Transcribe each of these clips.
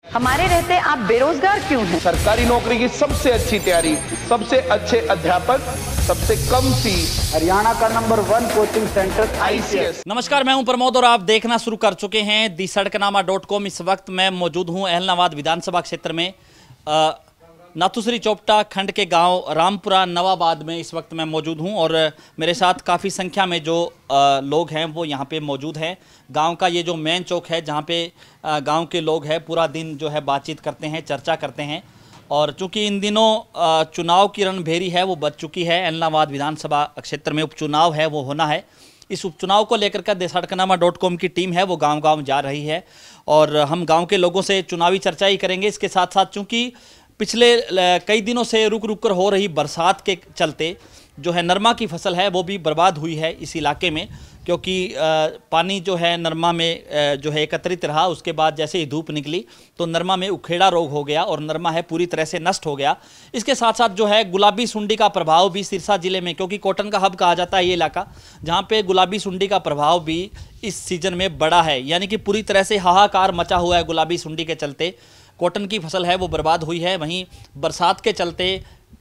हमारे रहते आप बेरोजगार क्यों हैं? सरकारी नौकरी की सबसे अच्छी तैयारी, सबसे अच्छे अध्यापक, सबसे कम फीस, हरियाणा का नंबर 1 कोचिंग सेंटर ICS। नमस्कार, मैं हूं प्रमोद और आप देखना शुरू कर चुके हैं दी सड़कनामा.com। इस वक्त मैं मौजूद हूं अहलनाबाद विधानसभा क्षेत्र में नाथुश्री चोपटा खंड के गांव रामपुरा नवाबाद में इस वक्त मैं मौजूद हूं और मेरे साथ काफ़ी संख्या में जो लोग हैं वो यहां पे मौजूद हैं। गांव का ये जो मेन चौक है जहां पे गांव के लोग हैं पूरा दिन जो है बातचीत करते हैं, चर्चा करते हैं। और चूंकि इन दिनों चुनाव की रणभेरी है वो बच चुकी है, अहलनाबाद विधानसभा क्षेत्र में उपचुनाव है वो होना है। इस उपचुनाव को लेकर के सड़कनामा.com की टीम है वो गांव-गांव जा रही है और हम गांव के लोगों से चुनावी चर्चा ही करेंगे। इसके साथ साथ चूँकि पिछले कई दिनों से रुक रुक कर हो रही बरसात के चलते जो है नरमा की फसल है वो भी बर्बाद हुई है इस इलाके में, क्योंकि पानी जो है नरमा में जो है एकत्रित रहा। उसके बाद जैसे ही धूप निकली तो नरमा में उखेड़ा रोग हो गया और नरमा है पूरी तरह से नष्ट हो गया। इसके साथ साथ जो है गुलाबी सुंडी का प्रभाव भी सिरसा जिले में, क्योंकि कॉटन का हब कहा जाता है ये इलाका, जहाँ पे गुलाबी सुंडी का प्रभाव भी इस सीजन में बड़ा है। यानी कि पूरी तरह से हाहाकार मचा हुआ है गुलाबी सुंडी के चलते। कॉटन की फसल है वो बर्बाद हुई है, वहीं बरसात के चलते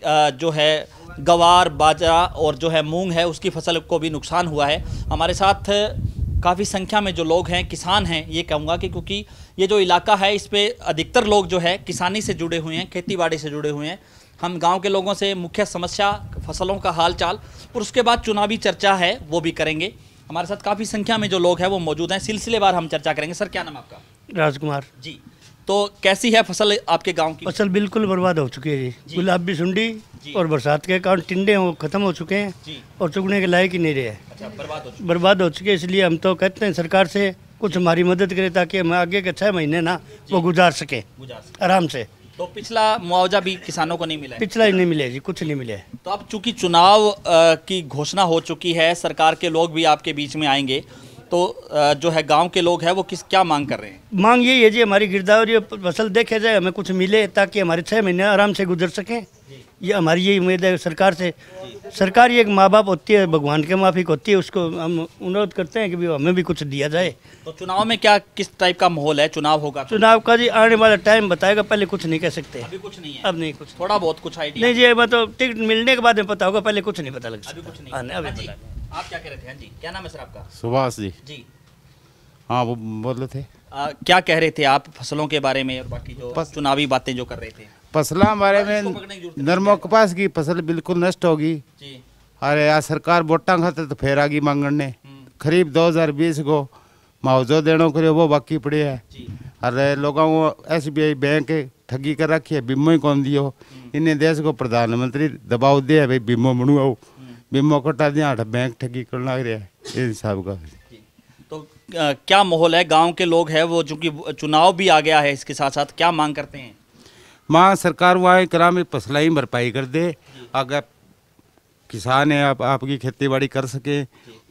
जो है गवार, बाजरा और जो है मूंग है उसकी फसल को भी नुकसान हुआ है। हमारे साथ काफ़ी संख्या में जो लोग हैं किसान हैं, ये कहूँगा कि क्योंकि ये जो इलाका है इस पे अधिकतर लोग जो है किसानी से जुड़े हुए हैं, खेती बाड़ी से जुड़े हुए हैं। हम गांव के लोगों से मुख्य समस्या, फसलों का हाल चाल और उसके बाद चुनावी चर्चा है वो भी करेंगे। हमारे साथ काफ़ी संख्या में जो लोग हैं वो मौजूद हैं, सिलसिलेवार हम चर्चा करेंगे। सर क्या नाम है आपका? राजकुमार जी। तो कैसी है फसल आपके गांव की? फसल बिल्कुल बर्बाद हो चुकी है जी। गुलाबी सुंडी और बरसात के कारण टिंडे वो खत्म हो चुके हैं जी। और चुगने के लायक ही नहीं रहे। अच्छा, बर्बाद हो चुके हैं। इसलिए हम तो कहते हैं सरकार से कुछ हमारी मदद करे ताकि हम आगे के 6 महीने ना वो गुजार सके आराम से। तो पिछला मुआवजा भी किसानों को नहीं मिला है? पिछला ही नहीं मिले जी, कुछ नहीं मिले। तो अब चूंकि चुनाव की घोषणा हो चुकी है, सरकार के लोग भी आपके बीच में आएंगे, तो जो है गांव के लोग हैं वो क्या मांग कर रहे हैं? मांग यही है जी हमारी गिरदावरी फसल देखे जाए, हमें कुछ मिले ताकि हमारे 6 महीने आराम से गुजर सकें। ये हमारी यही उम्मीद है सरकार से। सरकार ये एक माँ बाप होती है, भगवान के माफिक होती है, उसको हम अनुरोध करते हैं कि हमें भी कुछ दिया जाए। तो चुनाव में क्या किस टाइप का माहौल है? चुनाव होगा? चुनाव का जी आने वाला टाइम बताएगा, पहले कुछ नहीं कह सकते। अभी कुछ नहीं है? अब नहीं कुछ, थोड़ा बहुत कुछ आइडिया नहीं जी, मतलब टिकट मिलने के बाद में पता होगा, पहले कुछ नहीं पता लग सकता। अभी कुछ नहीं। अभी जी, पता आप क्या कह रहे थे? हाँ जी, क्या नाम है सर आपका? सुभाष जी। जी। हाँ, वो बोल रहे थे। क्या कह रहे थे आप फसलों के बारे में और बाकी जो चुनावी बातें जो कर रहे थे? फसलों बारे में नरमा कपास की फसल बिल्कुल नष्ट होगी। जी। अरे यार सरकार वोटा खाते तो फेर आगी मांगने खरीब 2020 को मुआवजा देने को वो बाकी पड़े है। अरे लोगों को SBI बैंक ठगी कर रखी है, बीमो ही कौन दियो। इन्हें देश को प्रधानमंत्री दबाव दे है भाई बीमो बनवाओ, बीमो कटा दिया, बैंक ठगी करना लग रहा है इस हिसाब का। तो क्या माहौल है? गांव के लोग हैं वो, चूंकि चुनाव भी आ गया है, इसके साथ साथ क्या मांग करते हैं? माँ सरकार वहाँ करा में फसला ही भरपाई कर दे, अगर किसान है आपकी खेती बाड़ी कर सके,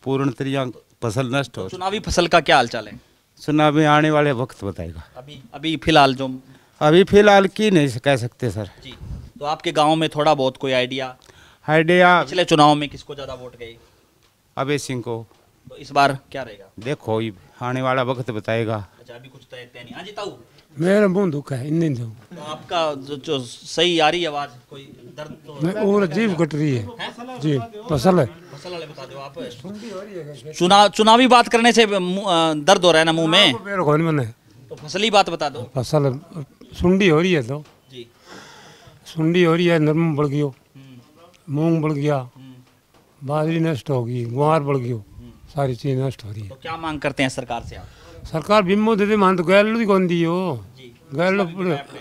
पूर्ण तरीका फसल नष्ट हो। चुनावी फसल का क्या हालचाल है? चुनाव में आने वाले वक्त बताएगा। अभी फिलहाल की नहीं कह सकते सर जी। तो आपके गांव में थोड़ा बहुत कोई आइडिया पिछले चुनाव में किसको ज्यादा वोट गए? अभय सिंह को। तो इस बार क्या रहेगा? देखो आने वाला वक्त बताएगा। अच्छा, अभी कुछ तय नहीं। हाँ जी ताऊ, मेरा मुंह दुखा है इन दिनों। तो आपका जो सही आ रही आवाज, कोई दर्द तो और जीभ कट रही है जी। फसल वाले बता दो आप। चुनावी बात करने से दर्द हो रहा है ना मुंह में? मेरे को नहीं मने। तो फसली बात बता दो। फसल सुंडी हो रही है, तो जी सुंडी हो रही है, नरम बढ़ गयो, मूंग बढ़ गया, बाजरी नष्ट होगी, गुआर बढ़ गयो, सारी चीज नष्ट हो रही है। तो क्या मांग करते हैं सरकार से आप? सरकार बीमो दे दे, मान तो गैलो कौन दी हो, गैलो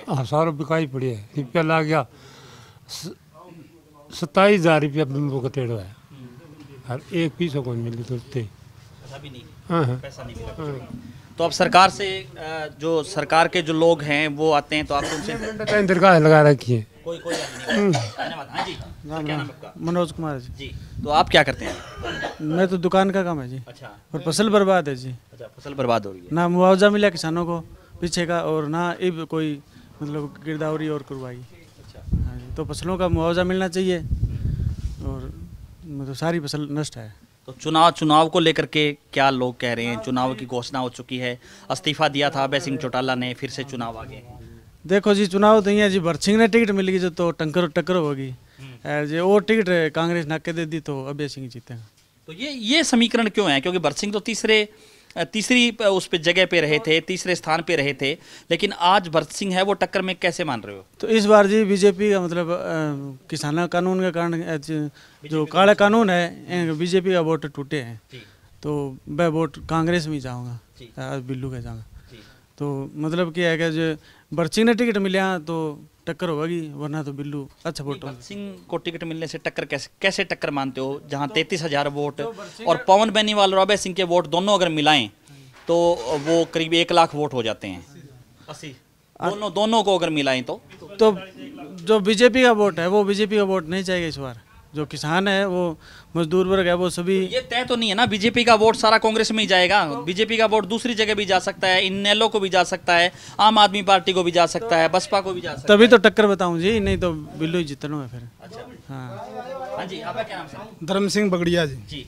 हाँ सारो बिकाई पड़ी है। रुपया ला गया 27,000 रुपया बीमो का टेढ़ो है, हर एक पीसों को मिली तुरते। अभी नहीं, हाँ पैसा नहीं मिला। तो अब सरकार से जो सरकार के जो लोग हैं वो आते हैं तो आप उनसे दरगाह लगा रखी है। कोई धन्यवाद। हाँ जी, क्या नाम है आपका? मनोज कुमार जी। जी। तो आप क्या करते हैं? मैं तो दुकान का काम है जी। अच्छा। और फसल बर्बाद है जी। अच्छा, फसल बर्बाद हो रही है। ना मुआवजा मिला किसानों को पीछे का, और ना अब कोई मतलब गिरदावरी और करवाई। अच्छा। हाँ जी, तो फसलों का मुआवजा मिलना चाहिए और मतलब सारी फसल नष्ट है। तो चुनाव को लेकर के क्या लोग कह रहे हैं? चुनाव की घोषणा हो चुकी है, इस्तीफा दिया था अभय सिंह चौटाला ने, फिर से चुनाव आ गए। देखो जी, चुनाव तो यहाँ जी भरत सिंह ने टिकट मिल गई जो तो टक्कर होगी, जो और टिकट कांग्रेस नाके दे दी तो अभय सिंह जीतेगा। तो ये समीकरण क्यों है? क्योंकि भरत सिंह तो तीसरी उस पे जगह पे रहे थे, तीसरे स्थान पे रहे थे, लेकिन आज भरत सिंह है, वो टक्कर में कैसे मान रहे हो? तो इस बार जी बीजेपी का मतलब किसान कानून के कारण जो काला कानून है, बीजेपी का वोट टूटे हैं, तो मैं वोट कांग्रेस में जाऊँगा, बिल्लू के जाऊँगा। तो मतलब क्या है कि जो भरत सिंह ने टिकट मिला तो टक्कर होगी, वरना तो बिल्लू अच्छा वोट होगा। भरत सिंह को टिकट मिलने से टक्कर कैसे टक्कर मानते हो? जहां 33,000 वोट और पवन बेनीवाल और अभय सिंह के वोट दोनों अगर मिलाएं तो वो करीब 1 लाख वोट हो जाते हैं। 80 दोनों को अगर मिलाएं तो जो बीजेपी का वोट है वो बीजेपी का वोट नहीं चाहिए इस बार। जो किसान है, वो मजदूर वर्ग है, वो सभी ये तय तो नहीं है ना बीजेपी का वोट सारा कांग्रेस में ही जाएगा। बीजेपी का वोट दूसरी जगह भी जा सकता है, इनेलो को भी जा सकता है, आम आदमी पार्टी को भी जा सकता है, बसपा को भी जा सकता है। तभी तो टक्कर बताऊं जी, नहीं तो बिल्लू ही जीतना है फिर। अच्छा, हाँ जी, आपका क्या नाम है? धर्म सिंह बगड़िया जी। जी,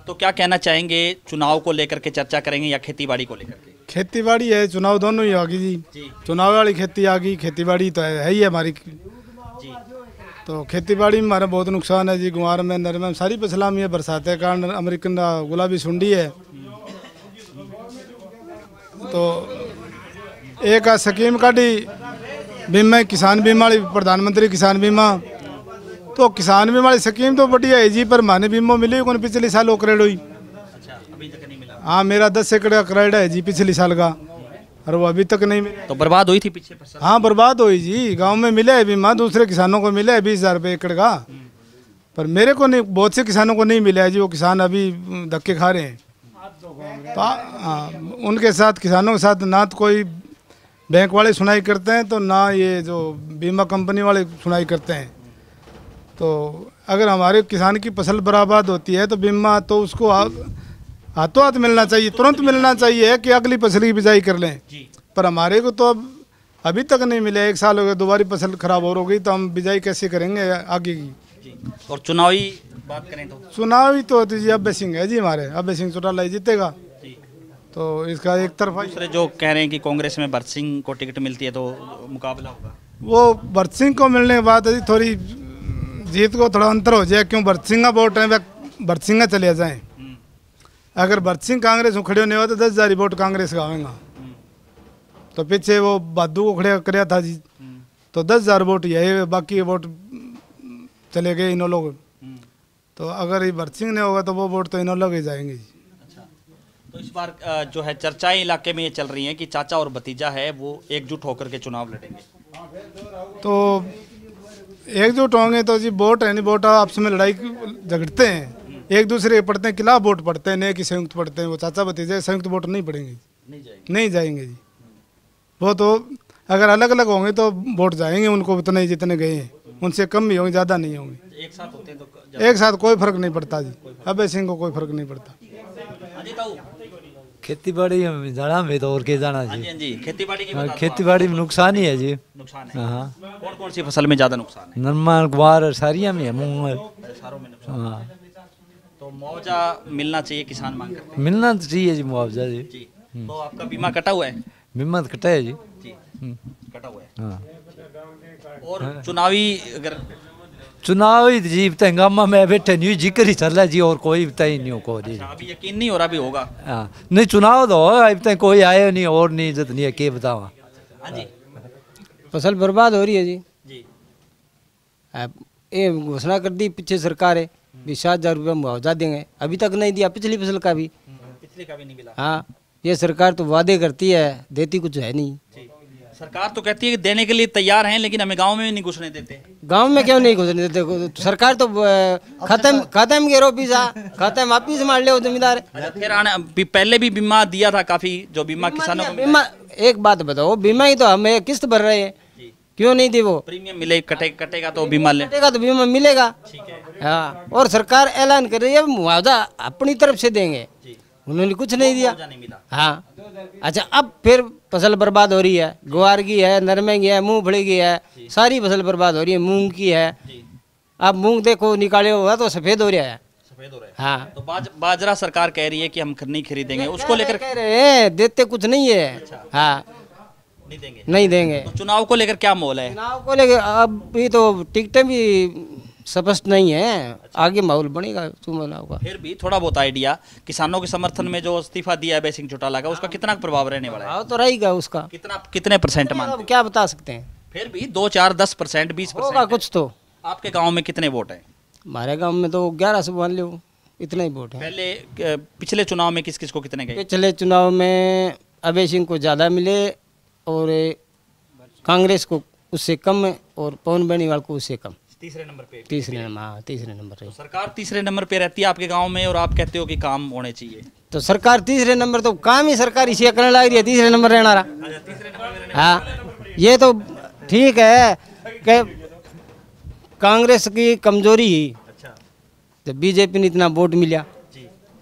तो क्या कहना चाहेंगे? चुनाव को लेकर के चर्चा करेंगे या खेतीबाड़ी को लेकर के? खेती-बाड़ी है, चुनाव दोनों ही आ गई जी। चुनाव वाली खेती आ गई, खेती-बाड़ी तो है ही हमारी जी। तो खेती-बाड़ी में हमारा बहुत नुकसान है जी। गुआर में, नरमे में, सारी फसलों में बरसात के कारण अमेरिकन गुलाबी सुंडी है। तो एक स्कीम काटी बीमा, किसान बीमा वाली, प्रधानमंत्री किसान बीमा। तो किसान बीमा वाली स्कीम तो बढ़िया है जी, पर माने बीमा मिली कौन पिछले साल वो करेड़ हुई। अच्छा, अभी तक नहीं मिला? हाँ, मेरा 10 एकड़ का करेड़ है जी पिछले साल का, और वो अभी तक नहीं मिला। तो बर्बाद हुई थी पीछे फसल? हाँ, बर्बाद हुई जी। गांव में मिला है बीमा, दूसरे किसानों को मिला है 20,000 रुपये एकड़ का, पर मेरे को नहीं, बहुत से किसानों को नहीं मिला है जी। वो किसान अभी धक्के खा रहे हैं। तो उनके साथ, किसानों के साथ ना तो कोई बैंक वाले सुनाई करते हैं, तो ना ये जो बीमा कंपनी वाले सुनाई करते हैं। तो अगर हमारे किसान की फसल बर्बाद होती है तो बीमा तो उसको हाथों हाथ मिलना चाहिए, तुरंत मिलना चाहिए कि अगली फसल की बिजाई कर लें। पर हमारे को तो अभी तक नहीं मिले। 1 साल हो गया, दोबारा फसल खराब हो गई, तो हम बिजाई कैसे करेंगे आगे की? और चुनावी बात करें तो चुनावी तो जी अभय सिंह है जी, हमारे अभय सिंह चौटाला ही जीतेगा। तो इसका एक तरफा दूसरे जो कह रहे हैं कि कांग्रेस में भरत सिंह को टिकट मिलती है तो मुकाबला होगा। वो भरत सिंह को मिलने के बाद यदि थोड़ी जीत को थोड़ा अंतर हो जाए, क्यों भरत सिंह का वोट है, भरत सिंह का चले जाए। अगर भरत सिंह कांग्रेस में खड़े होने हुआ तो 10,000 वोट कांग्रेस का आएगा। तो पीछे वो बादू को खड़े कराया था जी, तो 10,000 वोट यही, बाकी वोट चले गए इन लोग। तो अगर ये भरत सिंह ने होगा तो वो वोट तो इन लोग ही जाएंगे जी। अच्छा, तो इस बार जो है चर्चाएं इलाके में ये चल रही हैं कि चाचा और भतीजा है वो एकजुट होकर के चुनाव लड़ेंगे। तो एकजुट होंगे तो जी वोट है नहीं, वोट आपस में लड़ाई झगड़ते हैं, एक दूसरे के पढ़ते हैं, खिलाफ वोट पढ़ते हैं, नहीं कि संयुक्त पढ़ते हैं। वो चाचा भतीजे संयुक्त वोट नहीं पड़ेंगे, नहीं जाएंगे जी। वो तो अगर अलग अलग होंगे तो वोट जाएंगे उनको, उतने ही जितने गए हैं, उनसे कम भी होंगे, ज़्यादा नहीं होंगे। एक साथ होते हैं तो एक साथ कोई फर्क नहीं पड़ता जी, अभय सिंह को कोई फर्क नहीं पड़ता। खेती बाड़ी में जाना में तो और के जाना जी। जी, खेती बाड़ी की खेती बाड़ी में नुकसान ही है जी। नुकसान है। हाँ, कौन कौन सी फसल में ज़्यादा नुकसान है? नरमा, ग्वार, सारिया में है, मूंग। सारों में नुकसान। हाँ, तो मुआवजा मिलना चाहिए, किसान मांग करते मिलना तो चाहिए जी मुआवजा जी। जी। तो आपका बीमा कटा हुआ है? बीमा तो कटा है जी। जी, कटा हुआ है। हाँ, और चुनावी अगर चुनाव ही जी हंगामा में बैठे नहीं, जिक्र ही चल रहा है जी, और कोई बताई नहीं हो को जी। अभी यकीन नहीं हो रहा, भी होगा। हाँ, नहीं चुनाव तो अभी तक कोई आया नहीं, और नहीं इज्जत नहीं है, के बतावा। हाँ जी, फसल बर्बाद हो रही है जी। जी, ये घोषणा कर दी पीछे सरकार है, 20,000 रुपये मुआवजा देंगे, अभी तक नहीं दिया, पिछली फसल का भी। पिछले का भी नहीं मिला। हाँ, ये सरकार तो वादे करती है, देती कुछ है नहीं। सरकार तो कहती है कि देने के लिए तैयार हैं, लेकिन हमें गांव में भी नहीं घुसने देते। गांव में क्यों नहीं घुसने देते? सरकार तो खत्म के रोपीसा खत्म आप ही संभाल ले जमींदार। फिर आने पहले भी बीमा दिया था काफी, जो बीमा किसानों को। बीमा, एक बात बताओ, बीमा ही तो हमें किस्त भर रहे हैं, क्यों नहीं दी? वो प्रीमियम मिले, कटेगा तो बीमा कटेगा तो बीमा मिलेगा। हाँ, और सरकार ऐलान कर रही है मुआवजा अपनी तरफ से देंगे, उन्होंने कुछ नहीं दिया। हाँ, अच्छा, अब फिर फसल बर्बाद हो रही है, ग्वार की है, नरमे की है, मूंगफली की है, सारी फसल बर्बाद हो रही है, मूंग की है। अब मूंग देखो निकाले हुआ तो सफेद हो रहा है, सफेद हो रहे हैं। हाँ तो बाजरा सरकार कह रही है कि हम नहीं खरीदेंगे, उसको लेकर कह रहे हैं, देते कुछ नहीं है। हाँ नहीं देंगे, नहीं देंगे। तो चुनाव को लेकर क्या मोल है? चुनाव को लेकर अब भी तो टिकटें भी स्पष्ट नहीं है, आगे माहौल बनेगा चुनाव का। फिर भी थोड़ा बहुत आइडिया, किसानों के समर्थन में जो इस्तीफा दिया है अभय सिंह चौटाला का, उसका कितना प्रभाव रहने वाला है? भाव तो रहेगा उसका, कितने परसेंट मानते अब क्या बता सकते हैं। फिर भी 2, 4, 10%, 20% होगा कुछ तो। आपके गांव में कितने वोट हैं? हमारे गांव में तो 1100 मान लो, इतना ही वोट है। पहले पिछले चुनाव में किस किस को कितने गए? पिछले चुनाव में अभय सिंह को ज़्यादा मिले और कांग्रेस को उससे कम और पवन बेनीवाल को उससे कम। तीसरे नंबर पे? तीसरे नंबर, हाँ तीसरे नंबर पे। तो सरकार तीसरे नंबर पे रहती है आपके गांव में और आप कहते हो कि काम होने चाहिए। तो सरकार तीसरे नंबर, तो काम ही सरकार इसी करने लग रही है, तीसरे नंबर रहना रहा। हाँ ये तो ठीक है कि कांग्रेस की कमजोरी ही, जब बीजेपी ने इतना वोट मिला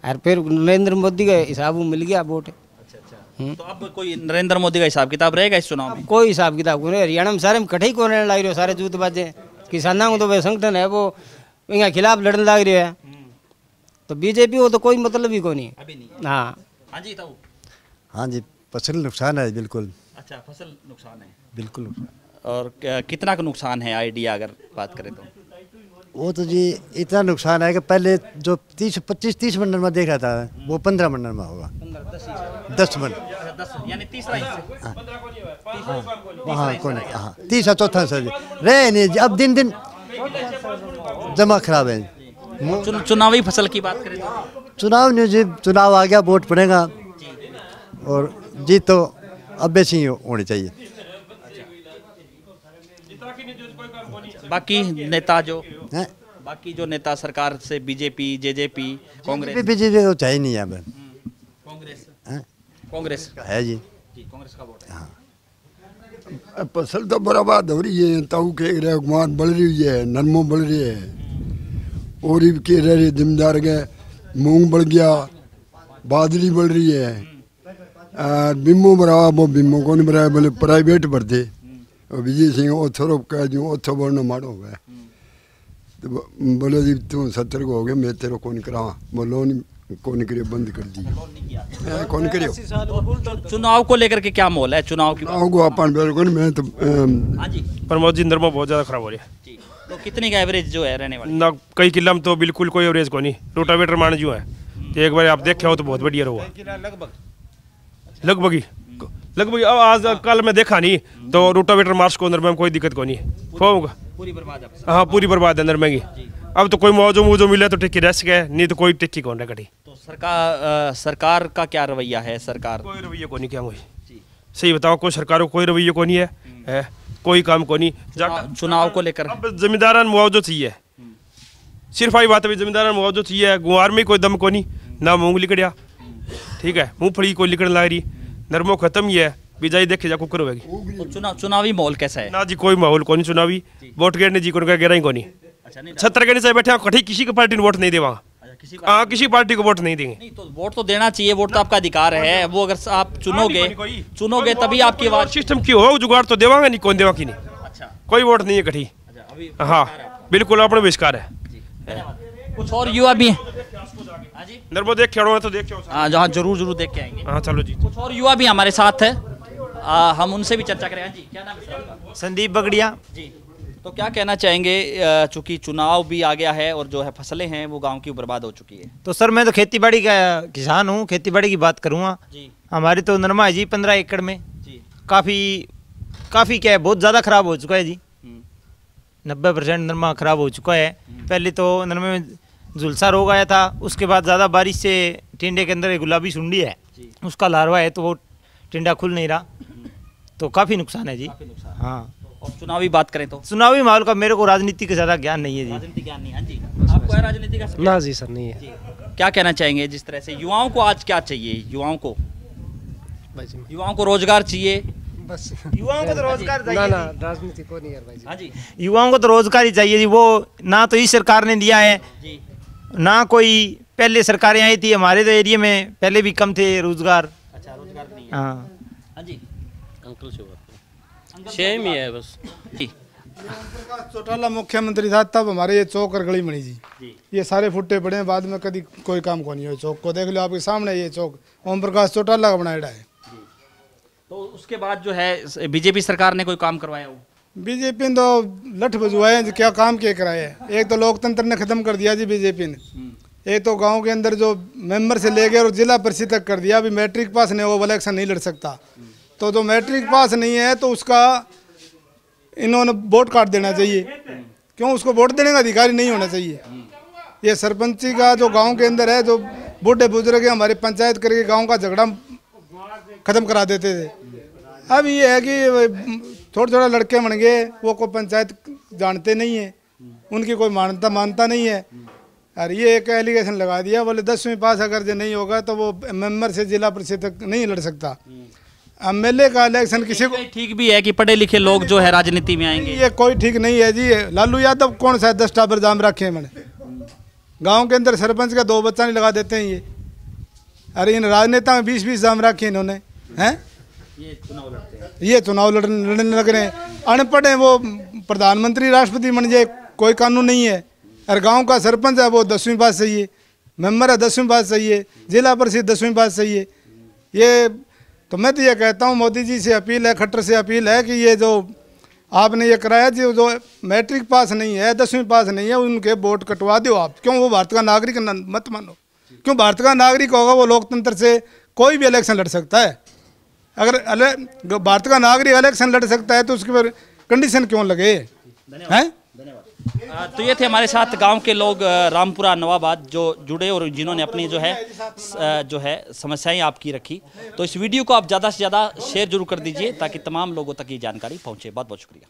और फिर नरेंद्र मोदी का हिसाब मिल गया वोट। तो अब कोई नरेंद्र मोदी का हिसाब किताब रहेगा इस चुनाव में? कोई हिसाब किताब को नहीं। हरियाणा में सारे में कठे ही कोने लग रहे हो, सारे जूतबाजे किसानों को तो वह संगठन है वो इनके खिलाफ लड़ने लग रही है। तो बीजेपी हो तो कोई मतलब ही को नहीं। अभी नहीं। हाँ हाँ जी ताऊ। हाँ जी, फसल नुकसान है बिल्कुल। अच्छा, फसल नुकसान है बिल्कुल। और कितना का नुकसान है, आइडिया अगर बात करें तो? वो तो जी इतना नुकसान है कि पहले जो 30 मंडल में देख रहा था वो 15 मंडल में होगा। 10 मन, यानी तीसरा हिस्सा। हाँ कौन, हाँ तीसरा चौथा सर रहे नहीं जी, अब दिन दिन जमा खराब है। चुनावी फसल की बात करें तो? चुनाव नहीं जी, चुनाव आ गया, वोट पड़ेगा और जीत तो अभय सिंह होनी चाहिए। बाकी नेता जो हैं? बाकी जो नेता सरकार से बीजेपी, जेजेपी, कांग्रेस? बीजेपी तो चाहिए नहीं है अब। कांग्रेस? हैं? कांग्रेस है जी, कांग्रेस का वोट है। हाँ फसल तो बर्बाद हो रही है, ताऊ के रहे गुआर बढ़ रही है, नरमो बढ़ रही है, और के रहे जिम्मेदार के मूंग बढ़ गया, बाजरी बढ़ रही है, बिम्बो बढ़ावा वो बिम्बो को नहीं बढ़ाया, बोले प्राइवेट भरते विजय सिंह ओथरो कह दूँ ओथो बोलना मारो हो गया। तो बोलो जी तू 70 को हो गया, मैं तेरे को नहीं करा, वो लोन को नहीं करे, बंद कर दी, कौन करियो। चुनाव को लेकर के क्या मोल है? चुनाव को अपन बिल्कुल मैं तो प्रमोद जी नरमा बहुत ज़्यादा खराब हो रही है। तो कितने का एवरेज जो है रहने वाली? ना कई किला में तो बिल्कुल कोई एवरेज को नहीं, रोटावेटर मान जो है तो एक बार आप देखे हो तो बहुत बढ़िया रहा। लगभग अब आज कल मैं देखा नहीं तो रोटावेटर मार्च को अंदर में कोई दिक्कत को नहीं होगा। पूरी बर्बाद है। हाँ पूरी बर्बाद अंदर में। अब तो कोई मौजो मिले तो टिक्की रह सके, नहीं तो कोई टिक्की कौन रही। तो सरकार का क्या रवैया है? सरकार कोई रवैया को नहीं, क्या हुई सही बताओ, कोई सरकार को कोई रवैया को नहीं है, कोई काम को नहीं। चुनाव को लेकर अब जमींदारान मुआवजो चाहिए, सिर्फ आई बात है जमींदारान मुआवजो चाहिए। गुआर में कोई दम को नहीं, ना मूंग लिकड़िया, ठीक है, मूंगफली कोई लिकड़ने लग रही, नरमो खत्म ही है, बिजाई देखे जा कुकर होगी। तो चुनावी माहौल कैसा है? ना जी कोई माहौल को नहीं चुनावी, वोट गिरने जी को गिरा ही को नहीं। 70 के नीचे बैठे कठी किसी की पार्टी ने वोट नहीं देवा। हाँ किसी पार्टी को वोट नहीं देंगे। नहीं तो वोट तो देना चाहिए, वोट तो आपका अधिकार है, वो अगर आप चुनोगे तभी आपकी आवाज। सिस्टम की हो जुगाड़ तो देवांगे नहीं, कौन देवा की नहीं। अच्छा, कोई वोट नहीं है कठी। हाँ बिल्कुल अपना बहिष्कार है। कुछ और युवा भी हैं? नर्मो देख खेड़ो है तो देख खेड़ो। हाँ जहाँ जरूर देख के आएंगे। हाँ चलो जी। कुछ और युवा भी हमारे साथ है, हम उनसे भी चर्चा करेंगे। जी क्या नाम है आपका? संदीप बगड़िया जी। तो क्या कहना चाहेंगे, चूंकि चुनाव भी आ गया है और जो है फसलें हैं वो गांव की बर्बाद हो चुकी है? तो सर मैं तो खेतीबाड़ी का किसान हूँ, खेतीबाड़ी की बात करूँगा। हमारी तो नरमा है जी 15 एकड़ में जी, काफ़ी क्या है, बहुत ज़्यादा ख़राब हो चुका है जी। 90% नरमा ख़राब हो चुका है। पहले तो नरमे में झुलसा रोग आया था, उसके बाद ज़्यादा बारिश से टिंडे के अंदर एक गुलाबी सुंडी है, उसका लार्वा है, तो वो टिंडा खुल नहीं रहा, तो काफ़ी नुकसान है जी। हाँ, और चुनावी बात करें तो चुनावी माहौल का मेरे को राजनीति का ज़्यादा ज्ञान नहीं है जी। राजनीति ज्ञान नहीं है जी। आपको है राजनीति का? ना जी सर नहीं है। क्या कहना चाहेंगे, जिस तरह से युवाओं को आज क्या चाहिए? युवाओं को रोजगार चाहिए बस। युवाओं को तो रोजगार चाहिए। ना राजनीति को नहीं है भाई जी। हाँ जी, युवाओं को तो रोजगार ही चाहिए जी। वो ना तो इस सरकार ने दिया है जी, ना कोई पहले सरकारें आई थी हमारे तो एरिया में, पहले भी कम थे रोजगार। अच्छा, रोजगार नहीं है। हाँ हाँ जी, अंकल सेम ही है बस। चौटाला मुख्यमंत्री था तब हमारे ये चौक और गली बनी जी, ये सारे फुट्टे पड़े हैं, बाद में कभी कोई काम को नहीं हो। चौक को देख लो आपके सामने, ये चौक ओम प्रकाश चौटाला का बनाया है। तो उसके बाद जो है बीजेपी सरकार ने कोई काम करवाया हो? बीजेपी ने तो लठ बजवाए हैं, क्या काम क्या कराए हैं। एक तो लोकतंत्र ने खत्म कर दिया जी बीजेपी ने, एक तो गांव के अंदर जो मेंबर से ले गए और जिला परिषद तक कर दिया। अभी मैट्रिक पास नहीं, वो इलेक्शन नहीं लड़ सकता। तो जो मैट्रिक पास नहीं है तो उसका इन्होंने वोट काट देना चाहिए, क्यों उसको वोट देने का अधिकारी नहीं होना चाहिए। ये सरपंची का जो गांव के अंदर है, जो बूढ़े बुजुर्ग हमारे पंचायत करके गांव का झगड़ा खत्म करा देते थे। अब ये है कि थोड़ा थोड़ा लड़के बन गए, वो कोई पंचायत जानते नहीं है, उनकी कोई मानता नहीं है। और ये एक एलिगेशन लगा दिया, बोले 10वीं पास अगर जो नहीं होगा तो वो मेंबर से जिला परिषद तक नहीं लड़ सकता। एमएलए का इलेक्शन किसी को ठीक भी है कि पढ़े लिखे लोग जो है राजनीति में आएंगे, ये कोई ठीक नहीं है जी। लालू यादव कौन सा 10 टावर जाम रखे हैं मैंने, गांव के अंदर सरपंच का 2 बच्चा नहीं लगा देते हैं ये। अरे इन राजनेता में 20-20 जाम रखे इन्होंने हैं, ये चुनाव लड़ने लग रहे हैं। अनपढ़ है वो प्रधानमंत्री राष्ट्रपति बन जाए, कोई कानून नहीं है। और गांव का सरपंच है वो 10वीं पास चाहिए, मेंबर है 10वीं पास चाहिए, जिला परिषद 10वीं पास चाहिए। ये तो मैं तो ये कहता हूँ मोदी जी से अपील है, खट्टर से अपील है कि ये जो आपने ये कराया जो मैट्रिक पास नहीं है, 10वीं पास नहीं है, उनके वोट कटवा दो आप। क्यों? वो भारत का नागरिक मत मानो, क्यों? भारत का नागरिक होगा वो लोकतंत्र से कोई भी इलेक्शन लड़ सकता है। अगर भारत का नागरिक इलेक्शन लड़ सकता है तो उसके पर कंडीशन क्यों लगे हैं? तो ये थे हमारे साथ गांव के लोग रामपुरा नवाबाद जो जुड़े और जिन्होंने अपनी जो है समस्याएं आपकी रखी। तो इस वीडियो को आप ज़्यादा से ज़्यादा शेयर जरूर कर दीजिए ताकि तमाम लोगों तक ये जानकारी पहुंचे। बहुत बहुत शुक्रिया।